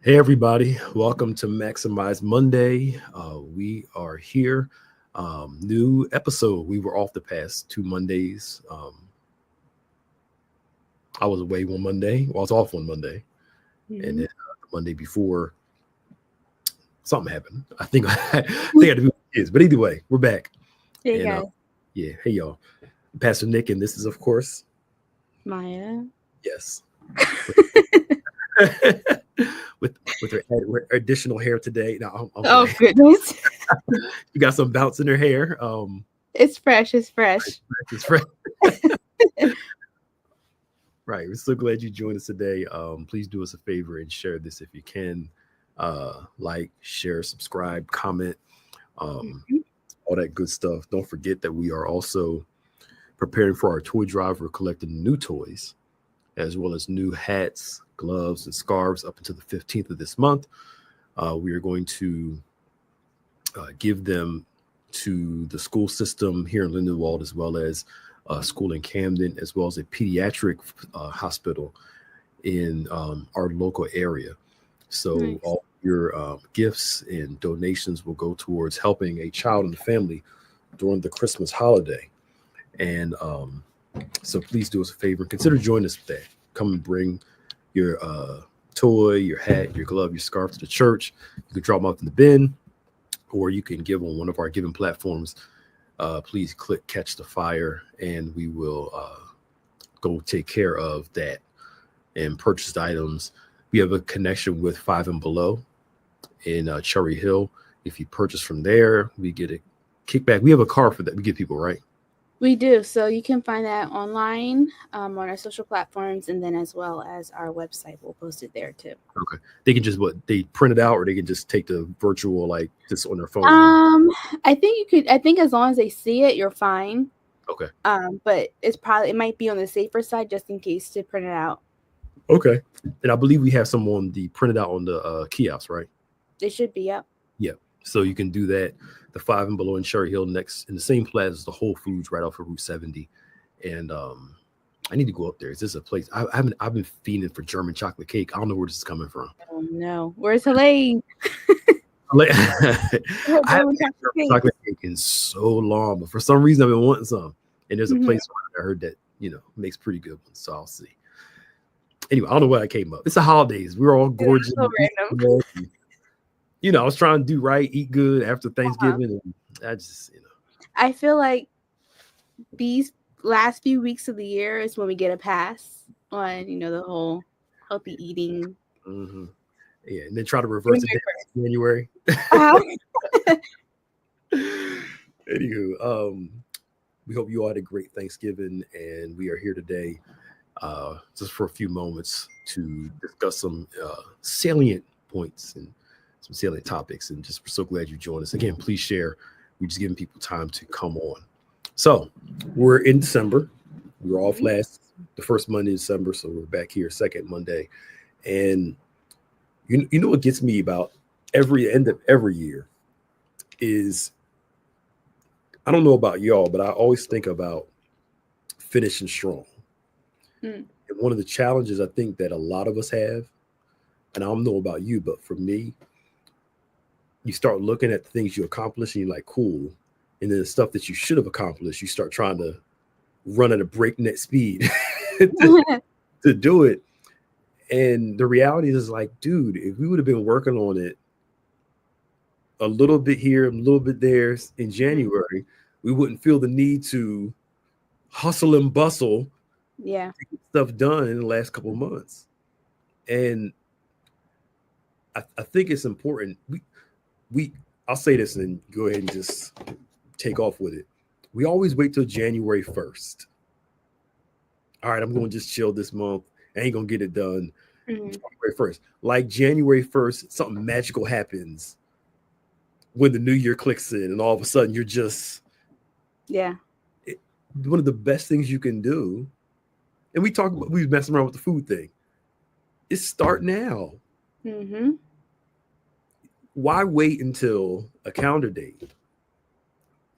Hey, everybody. Welcome to Maximize Monday. We are here. New episode. We were off the past 2 Mondays. I was away one Monday. Well, I was off one Monday. And Mhm. then the Monday before, something happened. I think I had to be with the kids. But either way, we're back. Hey And guys, yeah, hey, y'all. Pastor Nick, and this is, of course, Maya. yes, with her additional hair today. No, I'm Oh playing. goodness, You got some bounce in her hair. it's fresh. It's fresh. It's fresh. Right. We're so glad you joined us today. Please do us a favor and share this if you can. Like, share, subscribe, comment, um, Mhm. all that good stuff. Don't forget that we are also preparing for our toy drive. We're collecting new toys as well as new hats, gloves, and scarves up until the 15th of this month. We are going to give them to the school system here in Lindenwold, as well as a school in Camden, as well as a pediatric hospital in our local area. So Nice. all your gifts and donations will go towards helping a child and family during the Christmas holiday. And so please do us a favor and consider joining us for that. Come and bring your toy, your hat, your glove, your scarf to the church. You can drop them off in the bin, or you can give on one of our giving platforms. Please click Catch the Fire, and we will go take care of that and purchased items. We have a connection with Five and Below in Cherry Hill. If you purchase from there, we get a kickback. We have a card for that. We give people, right? We do. So you can find that online on our social platforms, and then as well as our website. We'll post it there too. Okay. They can just what they print it out, or they can just take the virtual like just on their phone and Um, I think you could. I think as long as they see it, you're fine. okay. But it might be on the safer side just in case to print it out. Okay. And I believe we have some on the printed out on the kiosk, right? It should be up. Yeah. So you can do that. The Five and Below in Cherry Hill next in the same plaza as the Whole Foods right off of Route 70. And I need to go up there. Is this a place? I've been fiending for German chocolate cake. I don't know where this is coming from. Oh no, where's Helene? Like, Her I haven't German had chocolate German cake. chocolate cake in so long, but for some reason I've been wanting some. And there's a Mhm. place I heard that makes pretty good ones. So I'll see. Anyway, I don't know why I came up. It's the holidays. We're all It is gorgeous. so random. I was trying to do right, eat good after Uh-huh. Thanksgiving, and I just. I feel like these last few weeks of the year is when we get a pass on, the whole healthy eating. Mhm. Yeah, and then try to January reverse it down 1st. in January. Uh-huh. Anywho, we hope you all had a great Thanksgiving, and we are here today just for a few moments to discuss some salient points and some salient topics. And just we're so glad you joined us. Again, please share. We're just giving people time to come on. So we're in December. We were off Mhm. the first Monday of December, so we're back here second Monday. And you know what gets me about every end of every year is I don't know about y'all, but I always think about finishing strong. Mm. And one of the challenges I think that a lot of us have, and I don't know about you, but for me, you start looking at the things you accomplish and you're like, cool. And then the stuff that you should have accomplished, you start trying to run at a breakneck speed to do it. And the reality is like, dude, if we would have been working on it a little bit here, a little bit there in Mm. January, we wouldn't feel the need to hustle and bustle Yeah. to get stuff done in the last couple of months. And I think it's important. We I'll say this and go ahead and just take off with it. We always wait till January 1st. All right, I'm going to just chill this month. I ain't going to get it done Mhm. January 1st. Like January 1st, something magical happens when the new year clicks in, and all of a sudden you're just Yeah. it, one of the best things you can do. And we messing around with the food thing. Is start now. Mhm. Why wait until a calendar date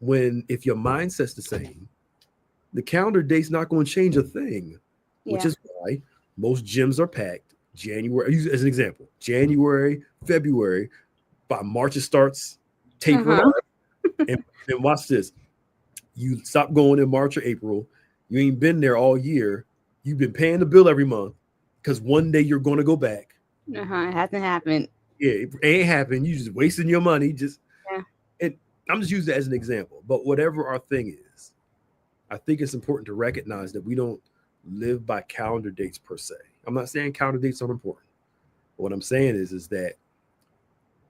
when if your mindset's the same, the calendar date's not going to change a thing, which Yeah. is why most gyms are packed. January, use it as an example, January, February, by March it starts tapering Uh-huh. off. And watch this. You stop going in March or April. You ain't been there all year. You've been paying the bill every month because one day you're going to go back. Uh-huh. It hasn't happened. Yeah, it ain't happened. You just wasting your money. Just Yeah. and I'm just using that as an example. But whatever our thing is, I think it's important to recognize that we don't live by calendar dates per se. I'm not saying calendar dates aren't important. What I'm saying is that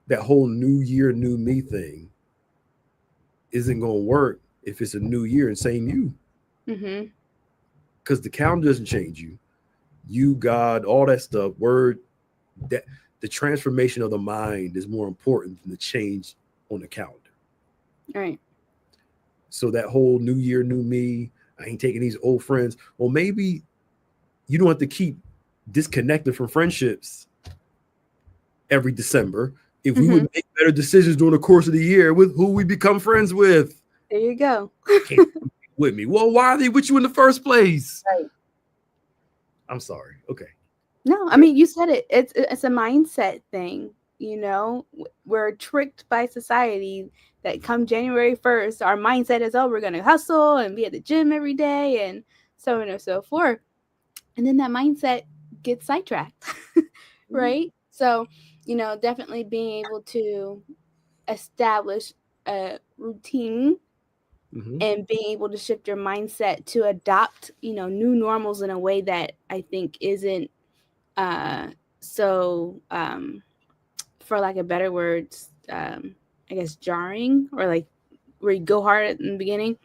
that whole new year, new me thing isn't going to work if it's a new year and same you. Mm-hmm. Because the calendar doesn't change you. You, God, all that stuff. Word, that the transformation of the mind is more important than the change on the calendar. All right. So that whole new year, new me, I ain't taking these old friends. Well, maybe you don't have to keep disconnected from friendships every December. If we Mm-hmm. would make better decisions during the course of the year with who we become friends with, There you go. can't with me. Well, why are they with you in the first place? Right. I'm sorry. Okay. No, I mean you said it. It's a mindset thing. You know, we're tricked by society that come January 1st, our mindset is, oh, we're gonna hustle and be at the gym every day and so on and so forth. And then that mindset gets sidetracked. Right? So, definitely being able to establish a routine Mm-hmm. and being able to shift your mindset to adopt, new normals in a way that I think isn't uh so for lack of better words, I guess jarring, or like where you go hard in the beginning,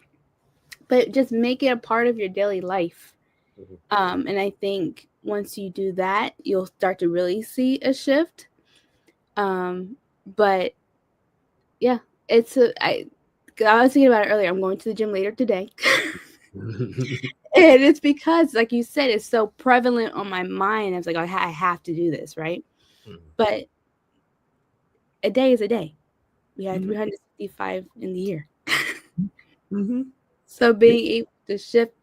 but just make it a part of your daily life. Mm-hmm. And I think once you do that, you'll start to really see a shift. But yeah, I was thinking about it earlier. I'm going to the gym later today. And it's because, like you said, it's so prevalent on my mind. I was like, I have to do this, right? But a day is a day. We have Mm-hmm. 365 in the year. Mm-hmm. So Yeah. being able to shift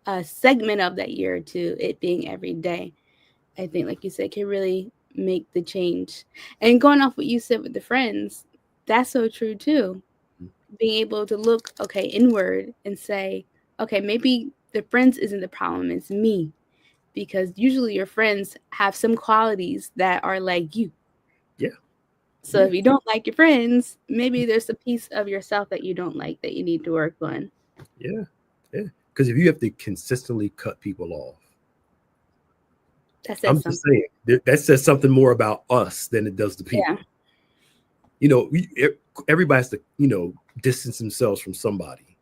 a segment of that year to it being every day, I think, like you said, can really make the change. And going off what you said with the friends, that's so true too. Being able to look, okay, inward and say, okay, maybe the friends isn't the problem, it's me. Because usually your friends have some qualities that are like you. Yeah. So if you don't like your friends, maybe there's a piece of yourself that you don't like that you need to work on. Yeah. Yeah. Because if you have to consistently cut people off, That I'm says just something. saying that says something more about us than it does the Yeah. people. Everybody has to, distance themselves from somebody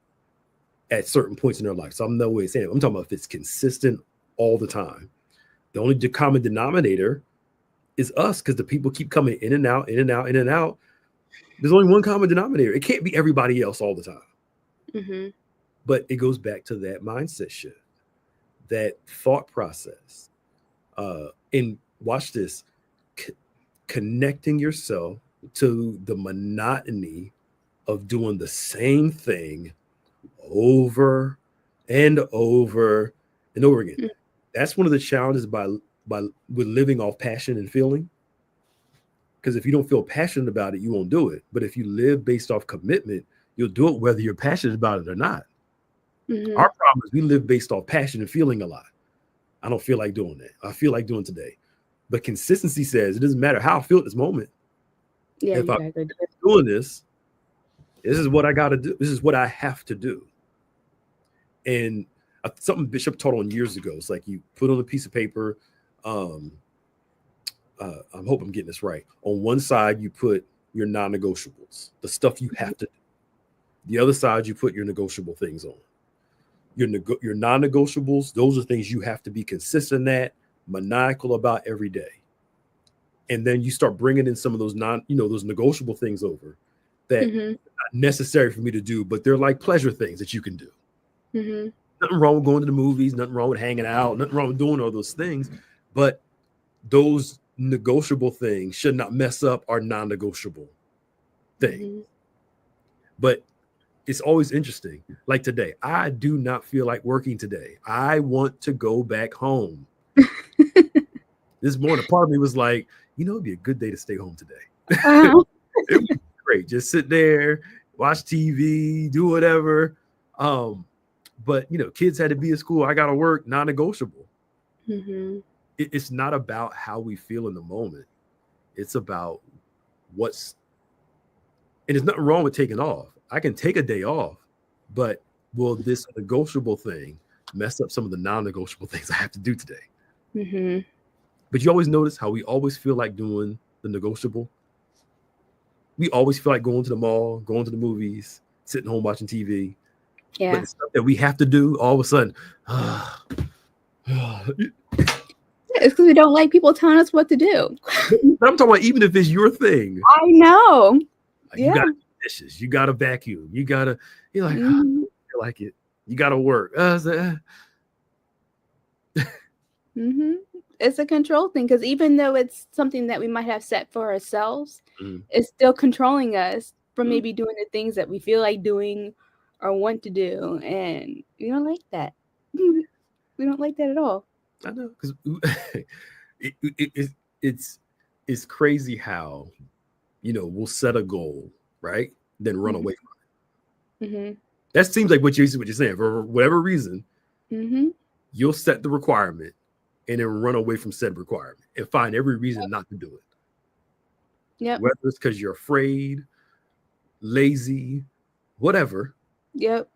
at certain points in their life. So I'm no way saying it. I'm talking about if it's consistent all the time. The only common denominator is us because the people keep coming in and out, in and out, in and out. There's only one common denominator. It can't be everybody else all the time. Mm-hmm. But it goes back to that mindset shift, that thought process. And watch this, c- connecting yourself to the monotony of doing the same thing over and over and over again. That's one of the challenges by with living off passion and feeling. Because if you don't feel passionate about it, you won't do it. But if you live based off commitment, you'll do it whether you're passionate about it or not. Mm-hmm. Our problem is we live based off passion and feeling a lot. I don't feel like doing that. I feel like doing today. But consistency says it doesn't matter how I feel at this moment. Yeah, If you I'm gotta go do it. doing this is what I got to do. This is what I have to do. And something Bishop taught on years ago. It's like you put on a piece of paper. Um, I hope I'm getting this right. On one side, you put your non-negotiables, the stuff you have to do. The other side, you put your negotiable things on. Your non-negotiables, those are things you have to be consistent at, maniacal about every day. And then you start bringing in some of those those negotiable things over that Mm-hmm. are not necessary for me to do, but they're like pleasure things that you can do. Mm-hmm. Nothing wrong with going to the movies, nothing wrong with hanging out, nothing wrong with doing all those things. But those negotiable things should not mess up our non-negotiable thing. Mm-hmm. But it's always interesting. Like today, I do not feel like working today. I want to go back home. This morning, part of me was like, it'd be a good day to stay home today. Uh-huh. It would be great. Just sit there, watch TV, do whatever. But kids had to be at school. I got to work, non-negotiable. Mm-hmm. It's not about how we feel in the moment. It's about and there's nothing wrong with taking off. I can take a day off, but will this negotiable thing mess up some of the non-negotiable things I have to do today? Mm-hmm. But you always notice how we always feel like doing the negotiable. We always feel like going to the mall, going to the movies, sitting home watching TV. Yeah. But the stuff that we have to do, all of a sudden, It's because we don't like people telling us what to do. I'm talking about even if it's your thing. I know. You got to do dishes. You got to vacuum. You're like, Mm-hmm. I like it. You got to work. Mm-hmm. It's a control thing, because even though it's something that we might have set for ourselves, it's still controlling us from maybe doing the things that we feel like doing or want to do, and we don't like that. We don't like that at all. I know, because it's crazy how we'll set a goal, right? Then run away from it. Mm-hmm. That seems like what you're saying. For whatever reason, you'll set the requirement and then run away from said requirement and find every reason not to do it. Yep. Whether it's because you're afraid, lazy, whatever. Yep.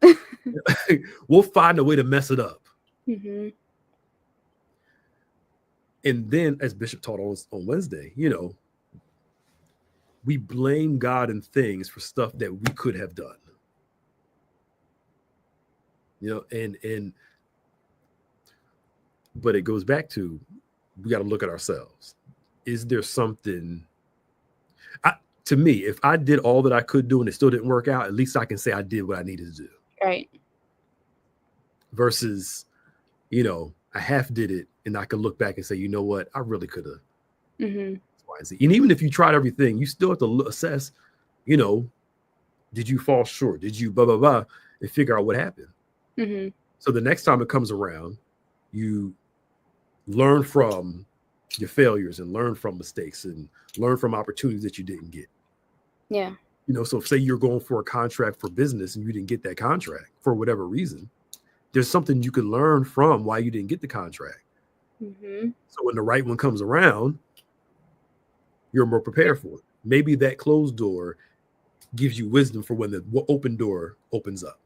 We'll find a way to mess it up. Mm-hmm. And then, as Bishop taught on Wednesday, we blame God and things for stuff that we could have done. But it goes back to, we got to look at ourselves. Is there something, to me, if I did all that I could do and it still didn't work out, at least I can say I did what I needed to do. Right. Versus, I half did it and I could look back and say, you know what, I really could have. Mm-hmm. And even if you tried everything, you still have to assess, did you fall short? Did you blah, blah, blah, and figure out what happened? Mm-hmm. So the next time it comes around, you learn from your failures and learn from mistakes and learn from opportunities that you didn't get. Yeah. So say you're going for a contract for business and you didn't get that contract for whatever reason, there's something you could learn from why you didn't get the contract. Mm-hmm. So when the right one comes around, you're more prepared for it. Maybe that closed door gives you wisdom for when the open door opens up.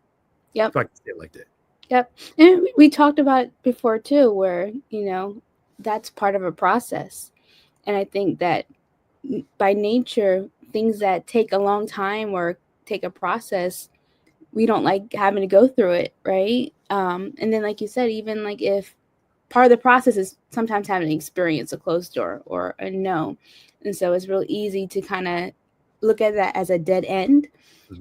Yep. If I can say it like that. Yep. And we talked about it before too, where, that's part of a process. And I think that by nature, things that take a long time or take a process, we don't like having to go through it, right? And then, like you said, even like if part of the process is sometimes having to experience a closed door or a no. And so it's real easy to kind of look at that as a dead end,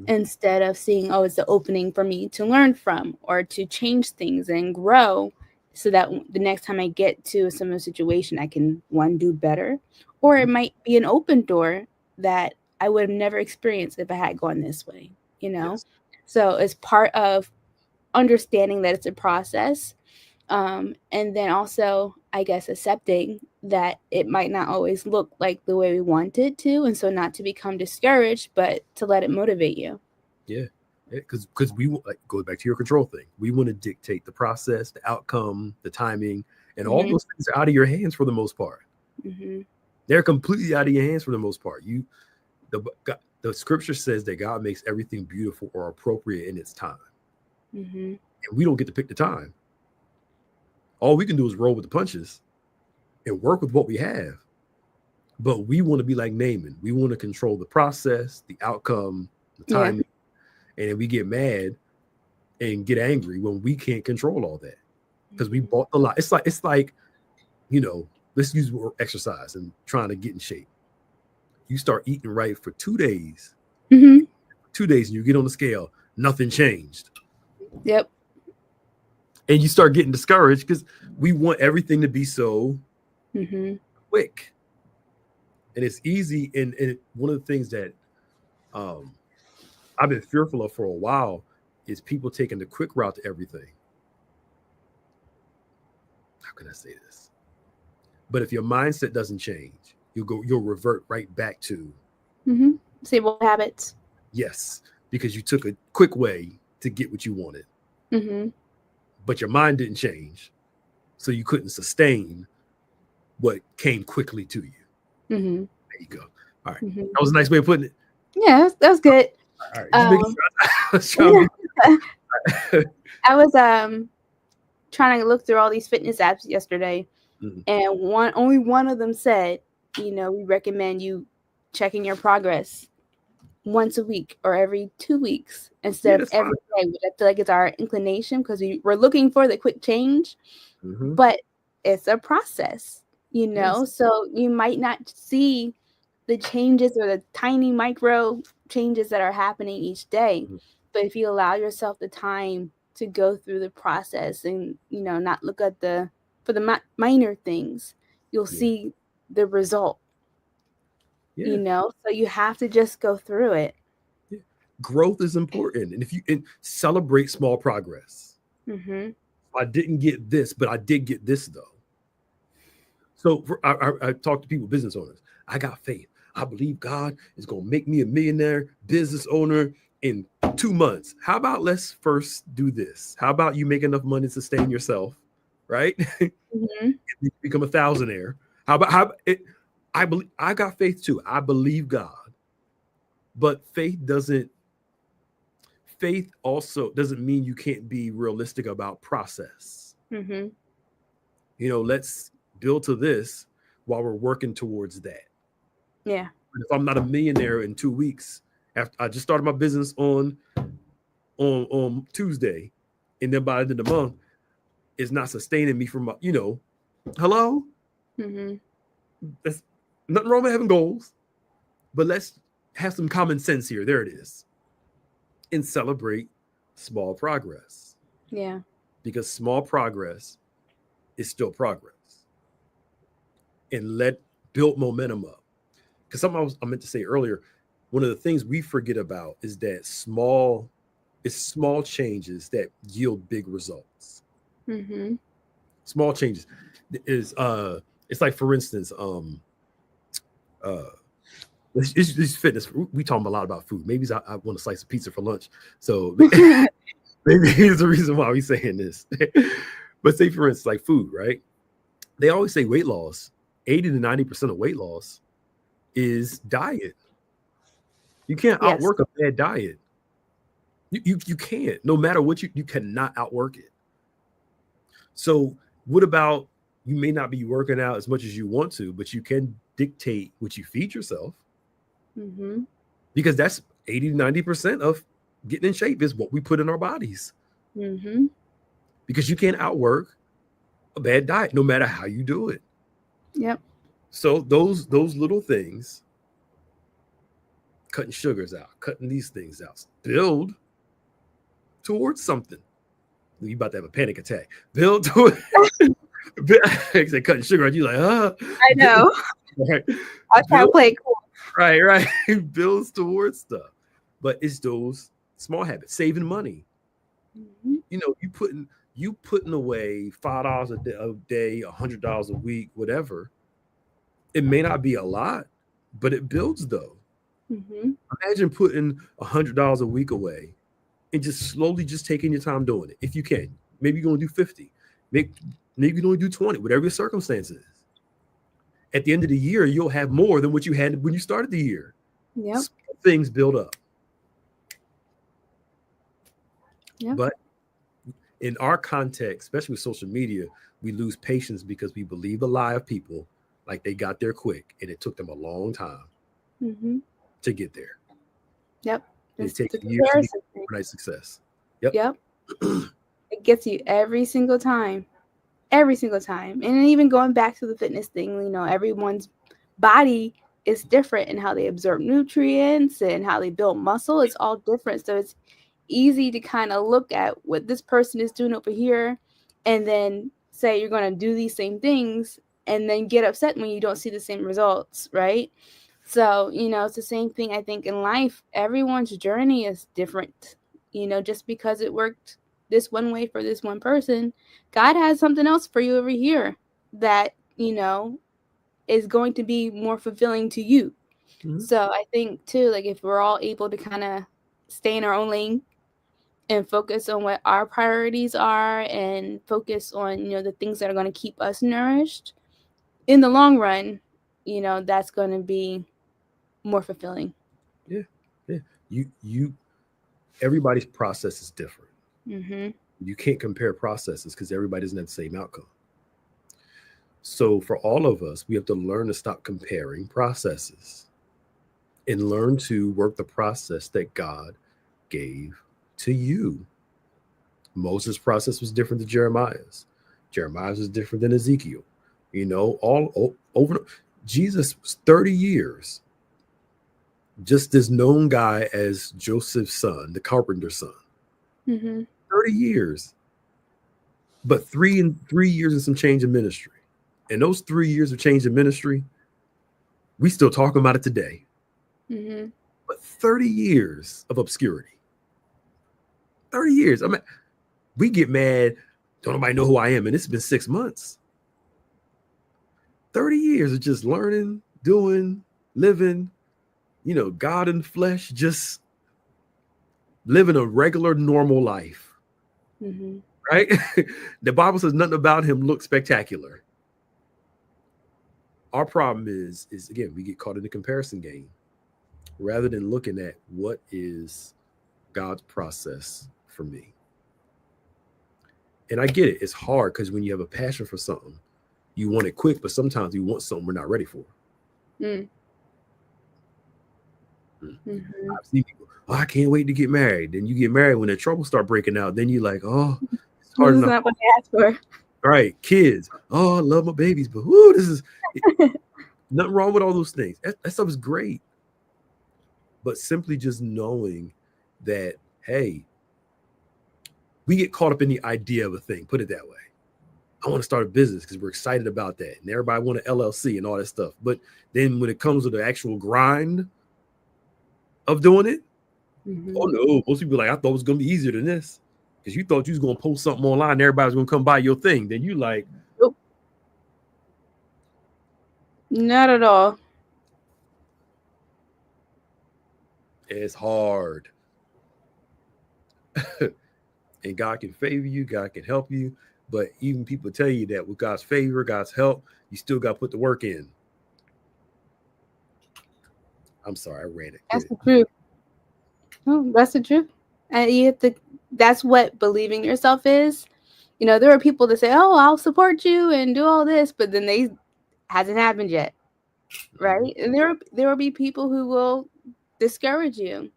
instead of seeing, oh, it's the opening for me to learn from or to change things and grow, so that the next time I get to a similar situation, I can, one, do better, or it might be an open door that I would have never experienced if I had gone this way, Yes. So it's part of understanding that it's a process. And then also, I guess, accepting that it might not always look like the way we want it to. And so not to become discouraged, but to let it motivate you. Yeah. Because we go back to your control thing. We want to dictate the process, the outcome, the timing, and all those things are out of your hands for the most part. Mm-hmm. They're completely out of your hands for the most part. The scripture says that God makes everything beautiful or appropriate in its time. Mm-hmm. And we don't get to pick the time. All we can do is roll with the punches and work with what we have. But we want to be like Naaman. We want to control the process, the outcome, the timing. And then we get mad and get angry when we can't control all that because we bought the lie. It's like, let's use exercise and trying to get in shape. You start eating right for 2 days. Mm-hmm. 2 days and you get on the scale, nothing changed. Yep. And you start getting discouraged because we want everything to be so quick. And it's easy. And one of the things that I've been fearful of for a while is people taking the quick route to everything. How can I say this? But if your mindset doesn't change, you'll revert right back to Same old habits. yes, because you took a quick way to get what you wanted, Mm-hmm. but your mind didn't change, so you couldn't sustain what came quickly to you. Mm-hmm. There you go. All right, Mm-hmm. that was a nice way of putting it. Yeah, that's good. All right, just making Um, sure I was trying to be. I was trying to look through all these fitness apps yesterday, Mhm. and only one of them said, we recommend you checking your progress once a week or every 2 weeks Yeah, instead of that's fine. every day, which I feel like it's our inclination because we're looking for the quick change, Hmm. but it's a process, Yes. so you might not see the changes or the tiny micro changes that are happening each day. Mhm. But if you allow yourself the time to go through the process and, not look at for the minor things, you'll Yeah. see the result, Yeah. so you have to just go through it. Yeah. Growth is important, and if you celebrate small progress. Mm-hmm. I didn't get this, but I did get this though. So I talk to people, business owners. I got faith. I believe God is going to make me a millionaire business owner in 2 months. How about let's first do this? How about you make enough money to sustain yourself, right? Mm-hmm. Become a thousandaire. How it? I believe I got faith too. I believe God, but faith also doesn't mean you can't be realistic about process. Mm-hmm. Let's build to this while we're working towards that. Yeah. If I'm not a millionaire in 2 weeks, after I just started my business on Tuesday, and then by the end of the month, it's not sustaining me from hello. Mm-hmm. That's nothing wrong with having goals, but let's have some common sense here. There it is, and celebrate small progress Yeah. because small progress is still progress, and let build momentum up. Because something I meant to say earlier, one of the things we forget about is that it's small changes that yield big results. Mm-hmm. Small changes is it's like, for instance, uh it's fitness. We talking a lot about food. Maybe I want a slice of pizza for lunch, so maybe here's the reason why we saying this. But say, for instance, like food, right? They always say weight loss, 80 to 90% of weight loss is diet. You can't Yes. outwork a bad diet. You can't. No matter what you cannot outwork it. So what about, you may not be working out as much as you want to, but you can dictate what you feed yourself, Mm-hmm. because that's 80 to 90% of getting in shape is what we put in our bodies. Mm-hmm. Because you can't outwork a bad diet, no matter how you do it. Yep. So those little things, cutting sugars out, cutting these things out, build towards something. You about to have a panic attack. Build to it. Say cutting sugar out. You like, I know. right. I was trying to Build, play it cool. right. Builds towards stuff. But it's those small habits. Saving money. Mm-hmm. You putting away $5 a day, $100 a week, whatever. It may not be a lot, but it builds though. Mm-hmm. Imagine putting $100 a week away and just slowly just taking your time doing it. If you can, maybe you're gonna do 50. Maybe you only do 20, whatever your circumstances. At the end of the year, you'll have more than what you had when you started the year. Yep. Small things build up. Yep. But in our context, especially with social media, we lose patience because we believe the lie of people like they got there quick, and it took them a long time Mm-hmm. to get there. Yep. And it It's takes the years to get comparison thing. overnight success. Yep. Yep. It gets you every single time. Every single time. And then even going back to the fitness thing, everyone's body is different in how they absorb nutrients and how they build muscle. It's all different. So it's easy to kind of look at what this person is doing over here and then say you're going to do these same things and then get upset when you don't see the same results, right? So, it's the same thing I think in life. Everyone's journey is different. Just because it worked this one way for this one person, God has something else for you over here that you know, is going to be more fulfilling to you. Mhm. So I think too, like if we're all able to kind of stay in our own lane and focus on what our priorities are and focus on, the things that are going to keep us nourished in the long run, that's going to be more fulfilling. Yeah, yeah. You everybody's process is different. Mm-hmm. You can't compare processes because everybody doesn't have the same outcome. So for all of us, we have to learn to stop comparing processes and learn to work the process that God gave to you. Moses' process was different than Jeremiah's. Jeremiah's was different than Ezekiel. Over Jesus was 30 years, just this known guy as Joseph's son, the carpenter's son. Mm-hmm. 30 years, but 3 years and some change in ministry. And those 3 years of change in ministry, we still talking about it today. Mm-hmm. But 30 years of obscurity. 30 years. I mean, we get mad, don't nobody know who I am, and it's been 6 months. 30 years of just learning, doing, living, God in the flesh, just living a regular, normal life. Mm-hmm. Right? The Bible says nothing about him looks spectacular. Our problem is again, we get caught in the comparison game rather than looking at what is God's process for me. And I get it. It's hard because when you have a passion for something, you want it quick, but sometimes you want something we're not ready for. Mm. Mm. Mm-hmm. I've seen people, I can't wait to get married. Then you get married when the trouble start breaking out. Then you're like, oh, it's This hard is enough. not what I asked for. All right, kids. Oh, I love my babies, but whoo, nothing wrong with all those things. That stuff is great. But simply just knowing that, hey, we get caught up in the idea of a thing, put it that way. I want to start a business because we're excited about that. And everybody want an LLC and all that stuff. But then when it comes to the actual grind of doing it, Mm-hmm. oh no, most people are like, I thought it was going to be easier than this. Because you thought you was going to post something online and everybody's going to come buy your thing. Then you like, Nope. Not at all. it's hard. And God can favor you, God can help you. But even people tell you that with God's favor, God's help, you still got to put the work in. I'm sorry, I ran it. That's the truth. Oh, that's the truth. And you have to. That's what believing yourself is. There are people that say, "Oh, I'll support you and do all this," but then they hasn't happened yet, right? And there will be people who will discourage you.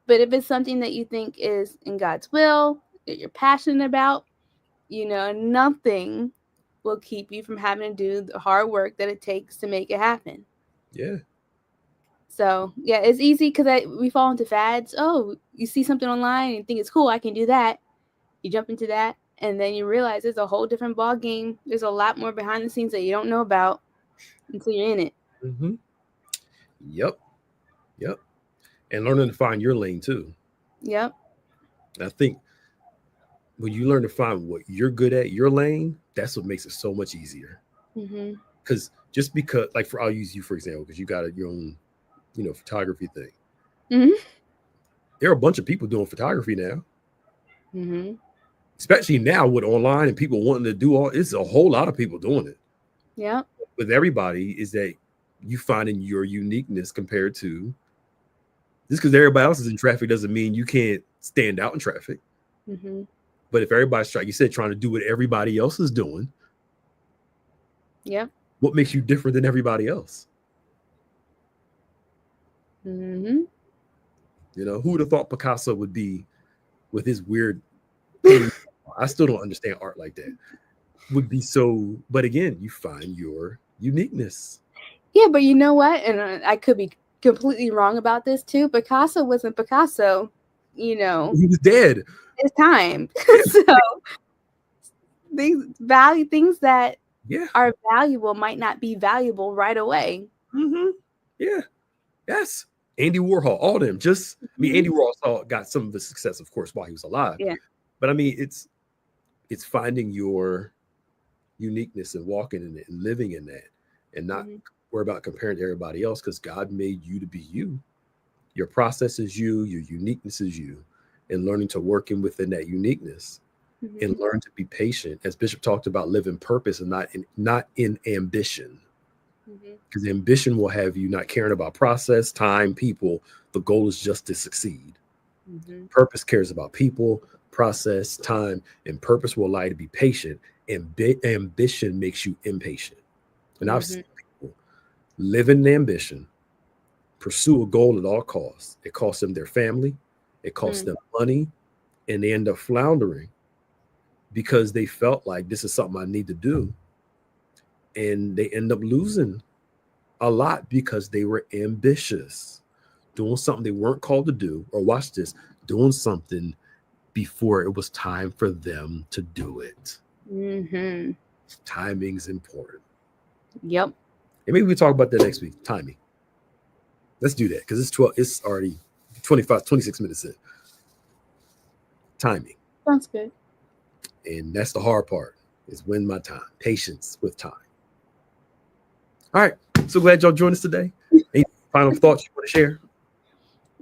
But if it's something that you think is in God's will, that you're passionate about, nothing will keep you from having to do the hard work that it takes to make it happen. Yeah. So yeah, it's easy because we fall into fads. Oh, you see something online and you think it's cool, I can do that. You jump into that, and then you realize it's a whole different ball game. There's a lot more behind the scenes that you don't know about until you're in it. Mm-hmm. Yep. Yep. And learning to find your lane too. Yep. I think when you learn to find what you're good at, your lane, that's what makes it so much easier. Mm-hmm. Because just because, like, I'll use you for example, because you got your own, photography thing. Mm-hmm. There are a bunch of people doing photography now, Mm-hmm. especially now with online and people wanting to do all. It's a whole lot of people doing it. Yep. With everybody, is that you finding your uniqueness compared to just because everybody else is in traffic doesn't mean you can't stand out in traffic. Mm-hmm. But if everybody's trying, you said trying to do what everybody else is doing, Yep. what makes you different than everybody else? Mm-hmm. Who would have thought Picasso would be with his weird painting? I still don't understand art like that. Would be so, but again, you find your uniqueness. Yeah, but you know what? And I could be completely wrong about this too. Picasso wasn't Picasso, He was dead. his time. Yeah. So things that Yeah. are valuable might not be valuable right away. Mm-hmm. Yeah. Yes. Andy Warhol, all them. Andy Warhol got some of the success, of course, while he was alive. Yeah. But I mean, it's finding your uniqueness and walking in it and living in that, and not Mm-hmm. worry about comparing to everybody else, because God made you to be you. Your process is you, your uniqueness is you, and learning to work in within that uniqueness Mm-hmm. and learn to be patient. As Bishop talked about, live in purpose and not in ambition, Mm-hmm. because ambition will have you not caring about process, time, people. The goal is just to succeed. Mm-hmm. Purpose cares about people, process, time, and purpose will allow you to be patient. And ambition makes you impatient. And I've Mm-hmm. seen people live in ambition, pursue a goal at all costs. It costs them their family, it costs them money, and they end up floundering because they felt like this is something I need to do. And they end up losing a lot because they were ambitious, doing something they weren't called to do, or watch this, doing something before it was time for them to do it. Mm-hmm. Timing's important. Yep. And maybe we talk about that next week. Timing. Let's do that because it's already 25, 26 minutes in. Timing. Sounds good. And that's the hard part, is when my time. Patience with time. All right. So glad y'all joined us today. Any final thoughts you want to share?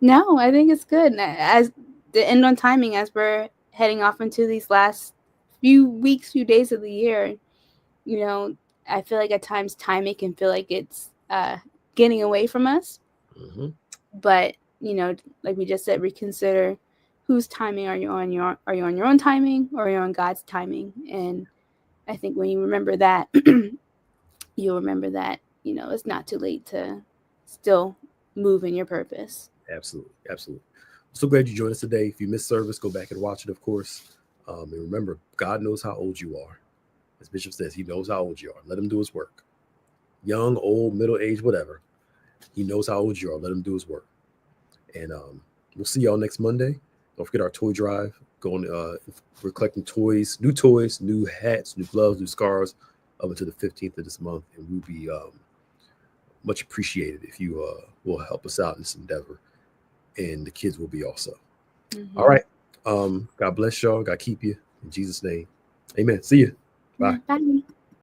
No, I think it's good. As the end on timing, as we're heading off into these last few weeks, few days of the year, you know, I feel like at times timing can feel like it's getting away from us. Mm-hmm. But like we just said, reconsider whose timing are you on? Are you on your own timing, or are you on God's timing? And I think when you remember that, you'll remember that it's not too late to still move in your purpose. Absolutely. Absolutely. So glad you joined us today. If you missed service, go back and watch it, of course. And remember, God knows how old you are. As Bishop says, he knows how old you are. Let him do his work. Young, old, middle age, whatever. He knows how old you are. Let him do his work. And we'll see y'all next Monday. Don't forget our toy drive. We're collecting toys, new hats, new gloves, new scarves up until the 15th of this month. And we'll be much appreciated if you will help us out in this endeavor. And the kids will be also. Mm-hmm. All right. God bless y'all. God keep you. In Jesus' name. Amen. See you. Bye. Bye.